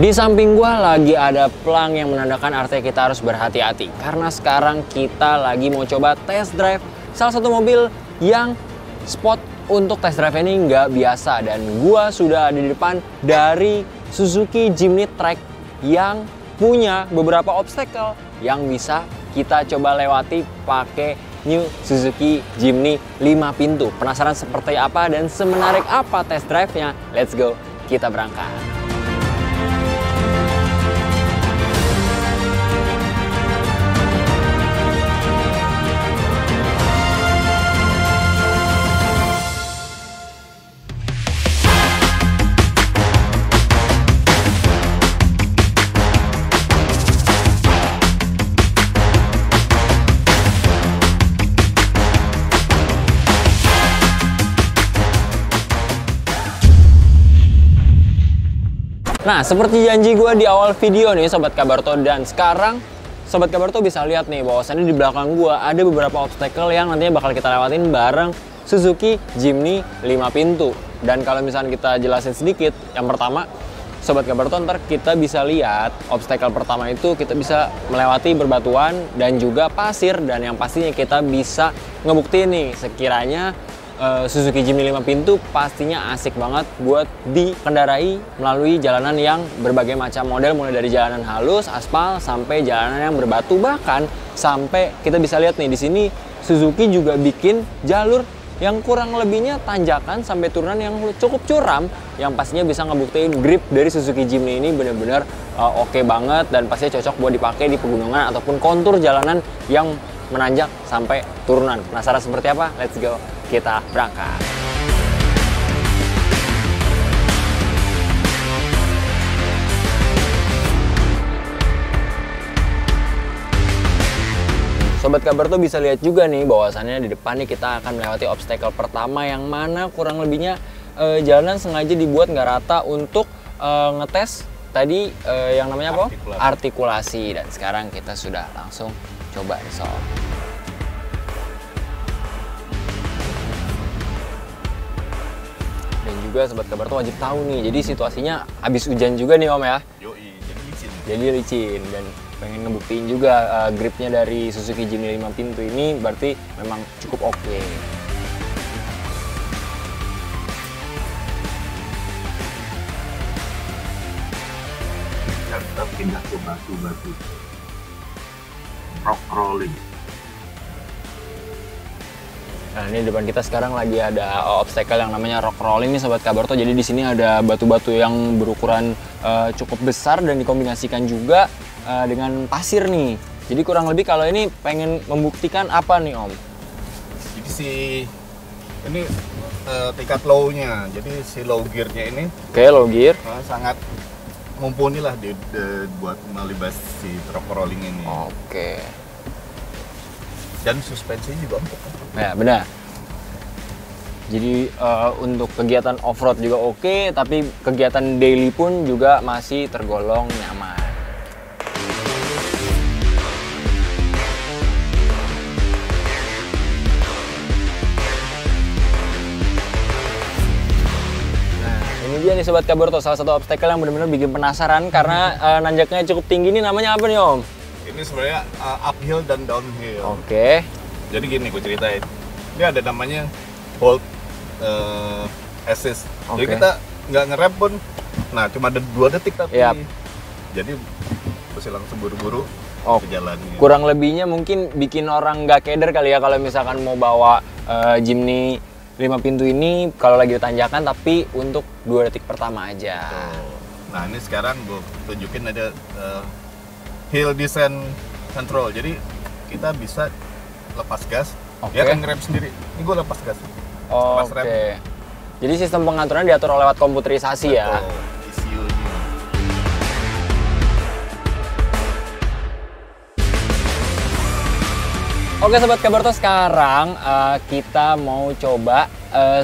Di samping gua lagi ada pelang yang menandakan artinya kita harus berhati-hati. Karena sekarang kita lagi mau coba test drive salah satu mobil yang spot untuk test drive ini nggak biasa. Dan gua sudah ada di depan dari Suzuki Jimny Track yang punya beberapa obstacle yang bisa kita coba lewati pakai New Suzuki Jimny 5 pintu. Penasaran seperti apa dan semenarik apa test drive-nya? Let's go, kita berangkat. Nah, seperti janji gue di awal video nih Sobat Kabarto, dan sekarang Sobat Kabarto bisa lihat nih bahwasannya di belakang gue ada beberapa obstacle yang nantinya bakal kita lewatin bareng Suzuki Jimny 5 pintu. Dan kalau misalnya kita jelasin sedikit, yang pertama Sobat Kabarto, ntar kita bisa lihat obstacle pertama itu kita bisa melewati berbatuan dan juga pasir, dan yang pastinya kita bisa ngebuktiin nih sekiranya Suzuki Jimny 5 pintu pastinya asik banget buat dikendarai melalui jalanan yang berbagai macam model, mulai dari jalanan halus, aspal, sampai jalanan yang berbatu, bahkan sampai kita bisa lihat nih di sini Suzuki juga bikin jalur yang kurang lebihnya tanjakan sampai turunan yang cukup curam, yang pastinya bisa ngebuktiin grip dari Suzuki Jimny ini benar-benar oke banget dan pastinya cocok buat dipakai di pegunungan ataupun kontur jalanan yang menanjak sampai turunan. Penasaran seperti apa? Let's go, kita berangkat. Sobat Kabarto bisa lihat juga nih bahwasannya di depan nih kita akan melewati obstacle pertama yang mana kurang lebihnya jalanan sengaja dibuat nggak rata untuk ngetes tadi yang namanya apa? Artikulasi. Dan sekarang kita sudah langsung coba nih sob. Dan juga Sobat Kabarto wajib tahu nih, jadi situasinya habis hujan juga nih Om ya. Yoi, jadi licin. Jadi licin, dan pengen ngebuktiin juga gripnya dari Suzuki Jimny 5 pintu ini berarti memang cukup oke. Kita pindah ke batu-batu. Rock crawling. Nah, ini depan kita sekarang lagi ada obstacle yang namanya rock crawling nih Sobat Kabarto. Jadi di sini ada batu-batu yang berukuran cukup besar dan dikombinasikan juga dengan pasir nih. Jadi kurang lebih kalau ini pengen membuktikan apa nih Om? Jadi ini tingkat low-nya. Jadi si low gear-nya ini Low gear. sangat mumpuni lah buat melibas si rock crawling ini. Oke. Dan suspensinya juga empuk. Ya benar. Jadi untuk kegiatan off-road juga oke, tapi kegiatan daily pun juga masih tergolong nyaman. Nah, ini dia nih Sobat Kabarto, salah satu obstacle yang benar-benar bikin penasaran karena nanjaknya cukup tinggi. Ini namanya apa nih Om? Ini sebenarnya uphill dan downhill. Oke. Jadi gini, gue ceritain. Ini ada namanya hold assist. Jadi Oke. kita nggak ngerem pun, nah cuma ada 2 detik tapi. Yap. Jadi mesti langsung buru-buru ke jalan. Kurang lebihnya mungkin bikin orang nggak keder kali ya kalau misalkan mau bawa Jimny 5 pintu ini kalau lagi tanjakan, tapi untuk 2 detik pertama aja. Nah ini sekarang gue tunjukin ada hill descent control. Jadi kita bisa lepas gas, dia akan ngerem sendiri. Ini gue lepas gas. Lepas rem. Oke. Jadi sistem pengaturan diatur lewat komputerisasi ya. ECU-nya. Oke Sobat Kabarto, sekarang kita mau coba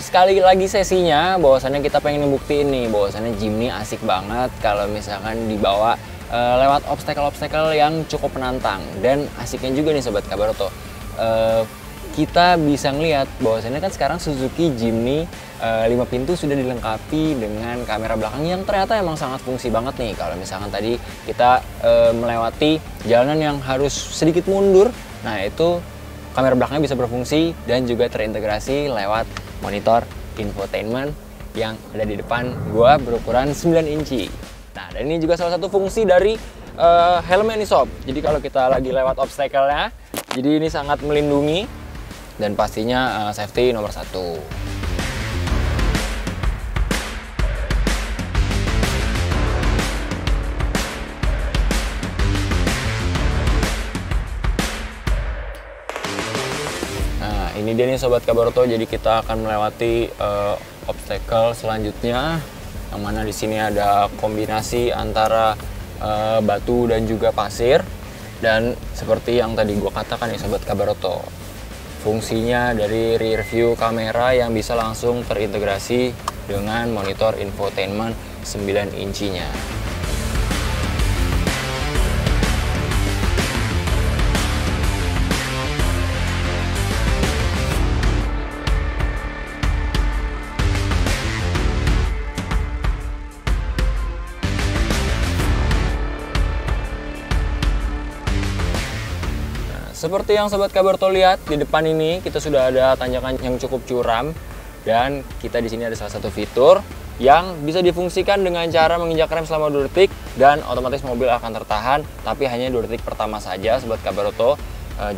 sekali lagi sesinya, bahwasannya kita pengen ngebuktiin nih bahwasannya Jimny asik banget kalau misalkan dibawa lewat obstacle-obstacle yang cukup menantang. Dan asiknya juga nih Sobat Kabarto, kita bisa ngelihat bahwasannya kan sekarang Suzuki Jimny 5 pintu sudah dilengkapi dengan kamera belakang yang ternyata emang sangat fungsi banget nih. Kalau misalkan tadi kita melewati jalanan yang harus sedikit mundur, nah itu kamera belakangnya bisa berfungsi dan juga terintegrasi lewat monitor infotainment yang ada di depan gua berukuran 9 inci. Nah, dan ini juga salah satu fungsi dari helmnya nih sob. Jadi kalau kita lagi lewat obstacle-nya, jadi ini sangat melindungi dan pastinya safety nomor 1. Nah, ini dia nih sobat Kabaroto. Jadi kita akan melewati obstacle selanjutnya, yang mana di sini ada kombinasi antara batu dan juga pasir. Dan seperti yang tadi gue katakan ya sobat Kabaroto, fungsinya dari rear view kamera yang bisa langsung terintegrasi dengan monitor infotainment 9 incinya. Seperti yang sobat Kabaroto lihat di depan ini, kita sudah ada tanjakan yang cukup curam dan kita di sini ada salah satu fitur yang bisa difungsikan dengan cara menginjak rem selama 2 detik dan otomatis mobil akan tertahan, tapi hanya 2 detik pertama saja sobat Kabaroto.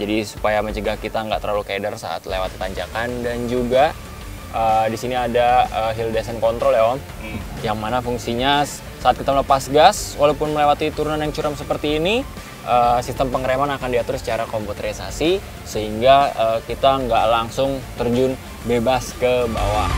Jadi supaya mencegah kita nggak terlalu keder saat lewat tanjakan. Dan juga di sini ada hill descent control ya Om, yang mana fungsinya saat kita melepas gas walaupun melewati turunan yang curam seperti ini, sistem pengereman akan diatur secara komputerisasi sehingga kita nggak langsung terjun bebas ke bawah.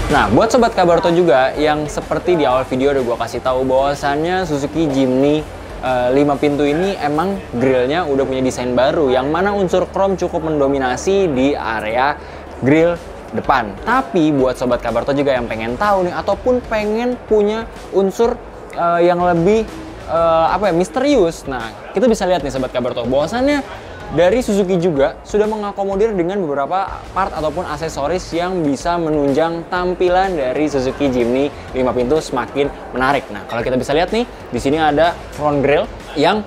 Nah, buat sobat Kabaroto juga yang seperti di awal video udah gue kasih tahu bahwasannya Suzuki Jimny 5 pintu ini emang grillnya udah punya desain baru, yang mana unsur chrome cukup mendominasi di area grill depan. Tapi buat sobat Kabaroto juga yang pengen tahu nih ataupun pengen punya unsur yang lebih misterius. Nah, kita bisa lihat nih sobat Kabaroto bahwasannya dari Suzuki juga sudah mengakomodir dengan beberapa part ataupun aksesoris yang bisa menunjang tampilan dari Suzuki Jimny 5 pintu semakin menarik. Nah, kalau kita bisa lihat nih, di sini ada front grille yang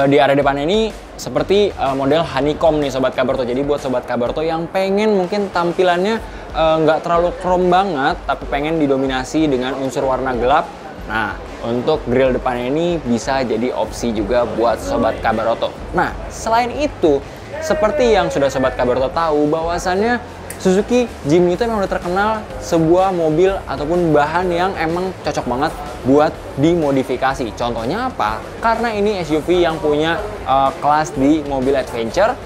di area depan ini seperti model honeycomb nih sobat Kabaroto. Jadi buat sobat Kabaroto yang pengen mungkin tampilannya nggak terlalu chrome banget, tapi pengen didominasi dengan unsur warna gelap, nah untuk grill depan ini bisa jadi opsi juga buat sobat Kabaroto. Nah, selain itu, seperti yang sudah sobat Kabaroto tahu bahwasannya Suzuki Jimny itu memang udah terkenal sebuah mobil ataupun bahan yang emang cocok banget buat dimodifikasi. Contohnya apa? Karena ini SUV yang punya kelas di mobil adventure.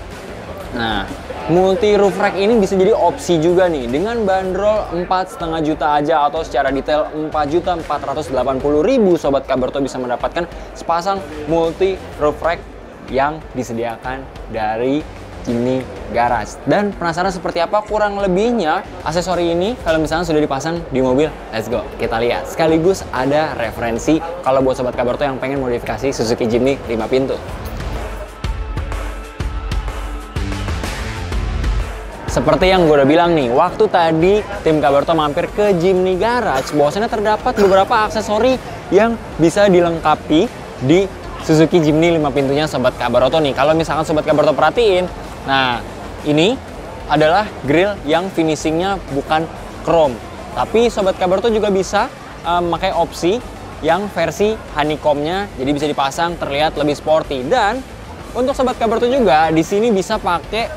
Nah, multi roof rack ini bisa jadi opsi juga nih dengan bandrol 4,5 juta aja, atau secara detail 4.480.000 sobat Kabaroto bisa mendapatkan sepasang multi roof rack yang disediakan dari Jimny Garage. Dan penasaran seperti apa kurang lebihnya aksesori ini kalau misalnya sudah dipasang di mobil? Let's go, kita lihat. Sekaligus ada referensi kalau buat sobat Kabaroto yang pengen modifikasi Suzuki Jimny 5 pintu. Seperti yang gue udah bilang nih, waktu tadi tim Kabaroto mampir ke Jimny Garage, bahwasanya terdapat beberapa aksesori yang bisa dilengkapi di Suzuki Jimny 5 pintunya sobat Kabaroto nih. Kalau misalkan sobat Kabaroto perhatiin, nah ini adalah grill yang finishingnya bukan chrome, tapi sobat Kabaroto juga bisa memakai opsi yang versi honeycomb-nya, jadi bisa dipasang terlihat lebih sporty. Dan untuk sobat Kabaroto juga di sini bisa pakai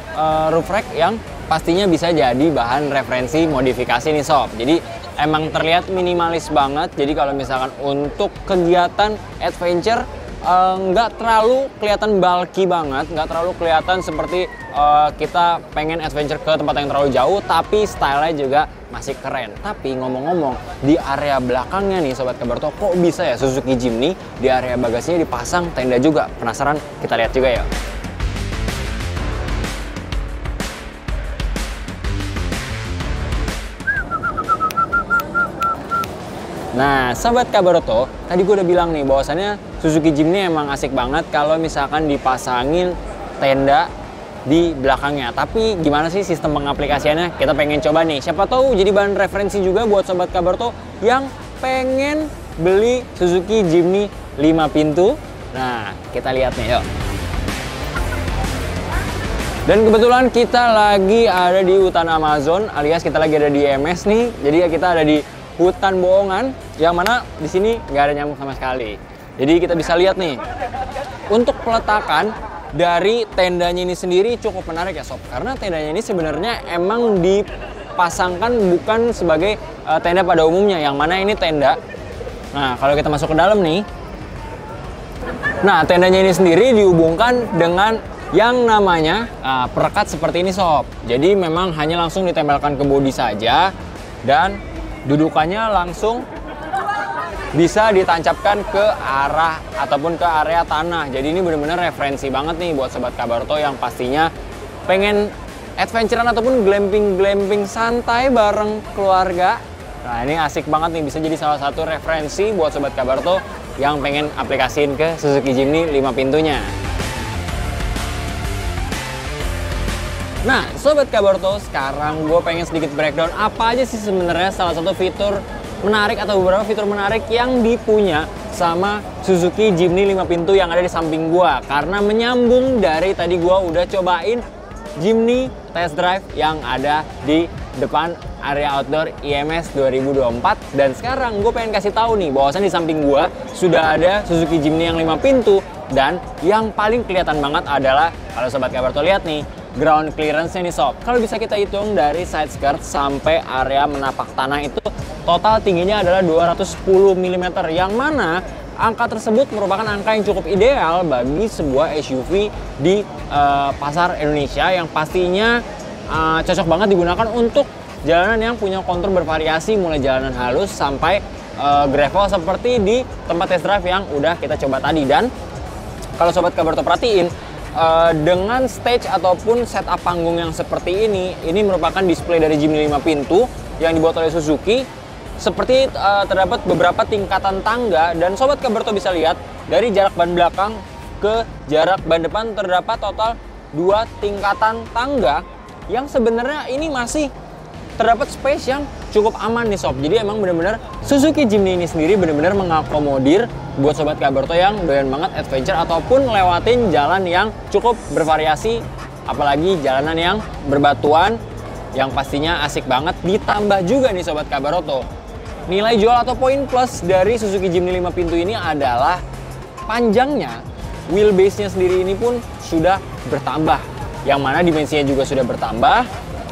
roof rack yang pastinya bisa jadi bahan referensi modifikasi nih sob. Jadi emang terlihat minimalis banget. Jadi kalau misalkan untuk kegiatan adventure nggak terlalu kelihatan bulky banget, nggak terlalu kelihatan seperti kita pengen adventure ke tempat yang terlalu jauh, tapi stylenya juga masih keren. Tapi ngomong-ngomong, di area belakangnya nih sobat Kabaroto, kok bisa ya Suzuki Jimny di area bagasinya dipasang tenda juga? Penasaran? Kita lihat juga ya. Nah, Sobat Kabaroto, tadi gue udah bilang nih bahwasannya Suzuki Jimny emang asik banget kalau misalkan dipasangin tenda di belakangnya. Tapi gimana sih sistem pengaplikasiannya? Kita pengen coba nih. Siapa tahu jadi bahan referensi juga buat Sobat Kabaroto yang pengen beli Suzuki Jimny 5 pintu. Nah, kita lihat nih, yuk. Dan kebetulan kita lagi ada di hutan Amazon, alias kita lagi ada di IMS nih. Jadi kita ada di hutan bohongan, yang mana di sini nggak ada nyamuk sama sekali. Jadi kita bisa lihat nih, untuk peletakan dari tendanya ini sendiri cukup menarik ya Sob. Karena tendanya ini sebenarnya emang dipasangkan bukan sebagai tenda pada umumnya, yang mana ini tenda. Nah, kalau kita masuk ke dalam nih, nah tendanya ini sendiri dihubungkan dengan yang namanya perekat seperti ini Sob. Jadi memang hanya langsung ditempelkan ke bodi saja, dan dudukannya langsung bisa ditancapkan ke arah ataupun ke area tanah. Jadi ini benar-benar referensi banget nih buat Sobat Kabaroto yang pastinya pengen adventurean ataupun glamping santai bareng keluarga. Nah, ini asik banget nih, bisa jadi salah satu referensi buat Sobat Kabaroto yang pengen aplikasiin ke Suzuki Jimny 5 pintunya. Nah, Sobat Kabaroto, sekarang gue pengen sedikit breakdown apa aja sih sebenarnya salah satu fitur menarik atau beberapa fitur menarik yang dipunya sama Suzuki Jimny 5 pintu yang ada di samping gue. Karena menyambung dari tadi gue udah cobain Jimny Test Drive yang ada di depan area outdoor IMS 2024. Dan sekarang gue pengen kasih tahu nih bahwasan di samping gue sudah ada Suzuki Jimny yang 5 pintu. Dan yang paling kelihatan banget adalah, kalau Sobat Kabaroto lihat nih, ground clearance-nya nih Sob. Kalau bisa kita hitung dari side skirt sampai area menapak tanah itu total tingginya adalah 210 mm, yang mana angka tersebut merupakan angka yang cukup ideal bagi sebuah SUV di pasar Indonesia, yang pastinya cocok banget digunakan untuk jalanan yang punya kontur bervariasi, mulai jalanan halus sampai gravel seperti di tempat test drive yang udah kita coba tadi. Dan kalau Sobat Kabaroto perhatiin, dengan stage ataupun setup panggung yang seperti ini merupakan display dari Jimny 5 pintu yang dibuat oleh Suzuki. Seperti terdapat beberapa tingkatan tangga, dan Sobat Kabaroto bisa lihat dari jarak ban belakang ke jarak ban depan terdapat total 2 tingkatan tangga, yang sebenarnya ini masih terdapat space yang cukup aman nih Sob. Jadi emang benar-benar Suzuki Jimny ini sendiri benar-benar mengakomodir buat Sobat Kabaroto yang doyan banget adventure ataupun lewatin jalan yang cukup bervariasi, apalagi jalanan yang berbatuan yang pastinya asik banget. Ditambah juga nih Sobat Kabaroto, nilai jual atau poin plus dari Suzuki Jimny 5 pintu ini adalah panjangnya. Wheelbase-nya sendiri ini pun sudah bertambah, yang mana dimensinya juga sudah bertambah.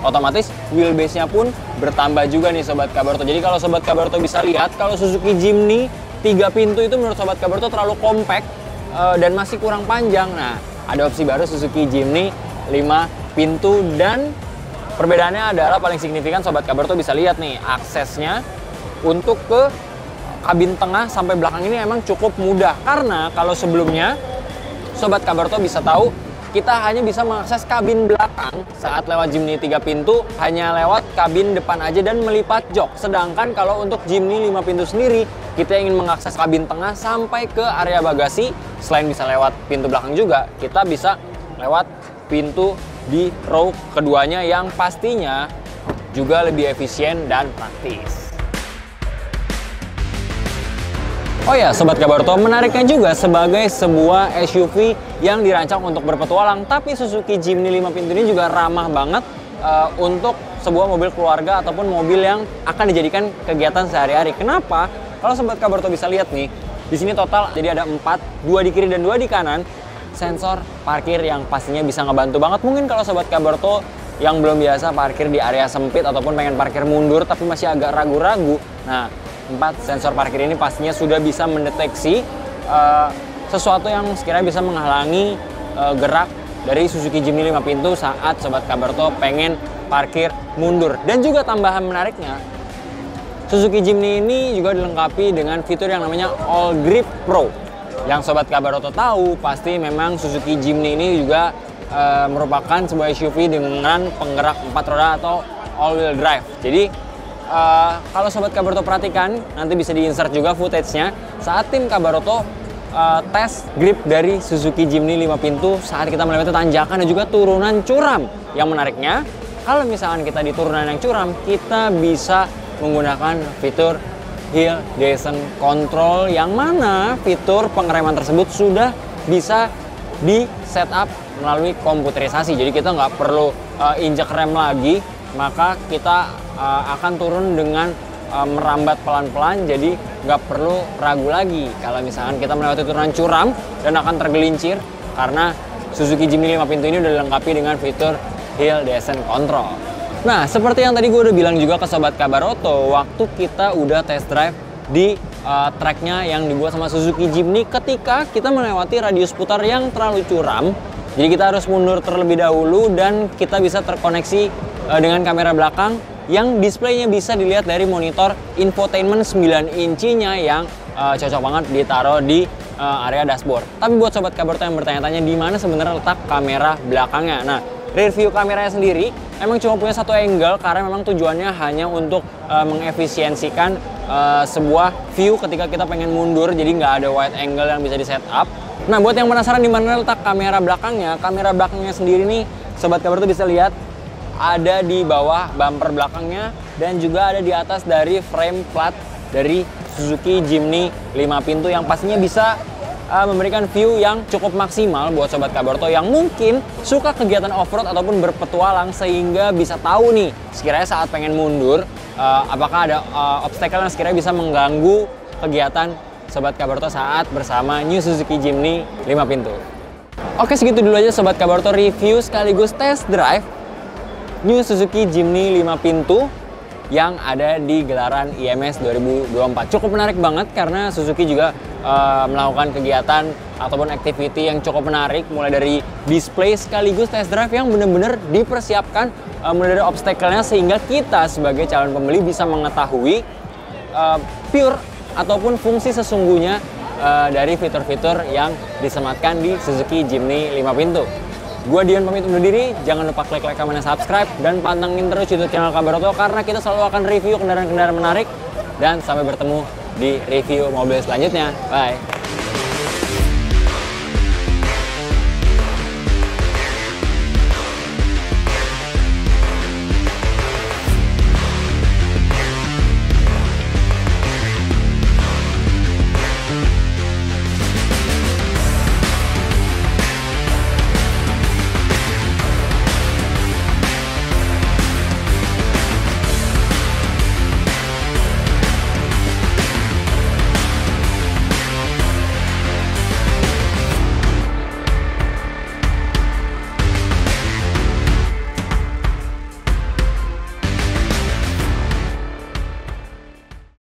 Otomatis wheelbase-nya pun bertambah juga nih Sobat Kabaroto. Jadi kalau Sobat Kabaroto bisa lihat, kalau Suzuki Jimny 3 pintu itu menurut Sobat Kabaroto terlalu compact dan masih kurang panjang. Nah, ada opsi baru Suzuki Jimny 5 pintu, dan perbedaannya adalah paling signifikan Sobat Kabaroto bisa lihat nih, aksesnya untuk ke kabin tengah sampai belakang ini emang cukup mudah. Karena kalau sebelumnya Sobat Kabaroto bisa tahu, kita hanya bisa mengakses kabin belakang saat lewat Jimny 3 pintu hanya lewat kabin depan aja dan melipat jok. Sedangkan kalau untuk Jimny 5 pintu sendiri, kita ingin mengakses kabin tengah sampai ke area bagasi, selain bisa lewat pintu belakang juga, kita bisa lewat pintu di row keduanya yang pastinya juga lebih efisien dan praktis. Oh ya Sobat Kabaroto, menariknya juga sebagai sebuah SUV yang dirancang untuk berpetualang, tapi Suzuki Jimny 5 pintu ini juga ramah banget untuk sebuah mobil keluarga ataupun mobil yang akan dijadikan kegiatan sehari-hari. Kenapa? Kalau Sobat Kabaroto bisa lihat nih, di sini total jadi ada 4, 2 di kiri dan 2 di kanan, sensor parkir yang pastinya bisa ngebantu banget. Mungkin kalau Sobat Kabaroto yang belum biasa parkir di area sempit ataupun pengen parkir mundur tapi masih agak ragu-ragu, nah 4 sensor parkir ini pastinya sudah bisa mendeteksi sesuatu yang sekiranya bisa menghalangi gerak dari Suzuki Jimny 5 pintu saat Sobat Kabaroto pengen parkir mundur. Dan juga tambahan menariknya, Suzuki Jimny ini juga dilengkapi dengan fitur yang namanya All Grip Pro. Yang Sobat Kabaroto tahu, pasti memang Suzuki Jimny ini juga merupakan sebuah SUV dengan penggerak 4 roda atau all-wheel drive. Jadi kalau Sobat Kabaroto perhatikan, nanti bisa di-insert juga footage-nya saat tim Kabaroto tes grip dari Suzuki Jimny 5 pintu saat kita melewati tanjakan dan juga turunan curam. Yang menariknya, kalau misalkan kita di turunan yang curam, kita bisa menggunakan fitur Hill Descent Control, yang mana fitur pengereman tersebut sudah bisa di setup melalui komputerisasi. Jadi kita nggak perlu injak rem lagi, maka kita akan turun dengan merambat pelan-pelan, jadi nggak perlu ragu lagi kalau misalkan kita melewati turunan curam dan akan tergelincir, karena Suzuki Jimny 5 pintu ini udah dilengkapi dengan fitur Hill Descent Control. Nah, seperti yang tadi gue udah bilang juga ke Sobat Kabaroto, waktu kita udah test drive di tracknya yang dibuat sama Suzuki Jimny, ketika kita melewati radius putar yang terlalu curam, jadi kita harus mundur terlebih dahulu dan kita bisa terkoneksi dengan kamera belakang yang displaynya bisa dilihat dari monitor infotainment 9 incinya yang cocok banget ditaruh di area dashboard. Tapi buat Sobat Kabaroto yang bertanya-tanya di mana sebenarnya letak kamera belakangnya. Nah, rear view kameranya sendiri emang cuma punya satu angle karena memang tujuannya hanya untuk mengefisiensikan sebuah view ketika kita pengen mundur, jadi nggak ada wide angle yang bisa di setup. Nah, buat yang penasaran di mana letak kamera belakangnya sendiri nih Sobat Kabaroto bisa lihat ada di bawah bumper belakangnya dan juga ada di atas dari frame flat dari Suzuki Jimny 5 pintu yang pastinya bisa memberikan view yang cukup maksimal buat Sobat Kabaroto yang mungkin suka kegiatan off-road ataupun berpetualang, sehingga bisa tahu nih sekiranya saat pengen mundur apakah ada obstacle yang sekiranya bisa mengganggu kegiatan Sobat Kabaroto saat bersama New Suzuki Jimny 5 pintu. Oke, segitu dulu aja Sobat Kabaroto review sekaligus test drive New Suzuki Jimny 5 pintu yang ada di gelaran IMS 2024. Cukup menarik banget karena Suzuki juga melakukan kegiatan ataupun activity yang cukup menarik, mulai dari display sekaligus test drive yang benar-benar dipersiapkan mulai dari obstacle-nya, sehingga kita sebagai calon pembeli bisa mengetahui pure ataupun fungsi sesungguhnya dari fitur-fitur yang disematkan di Suzuki Jimny 5 pintu. Gue Dion pamit undur diri, jangan lupa klik like, comment, dan subscribe, dan pantengin terus YouTube channel Kabaroto karena kita selalu akan review kendaraan-kendaraan menarik. Dan sampai bertemu di review mobil selanjutnya. Bye!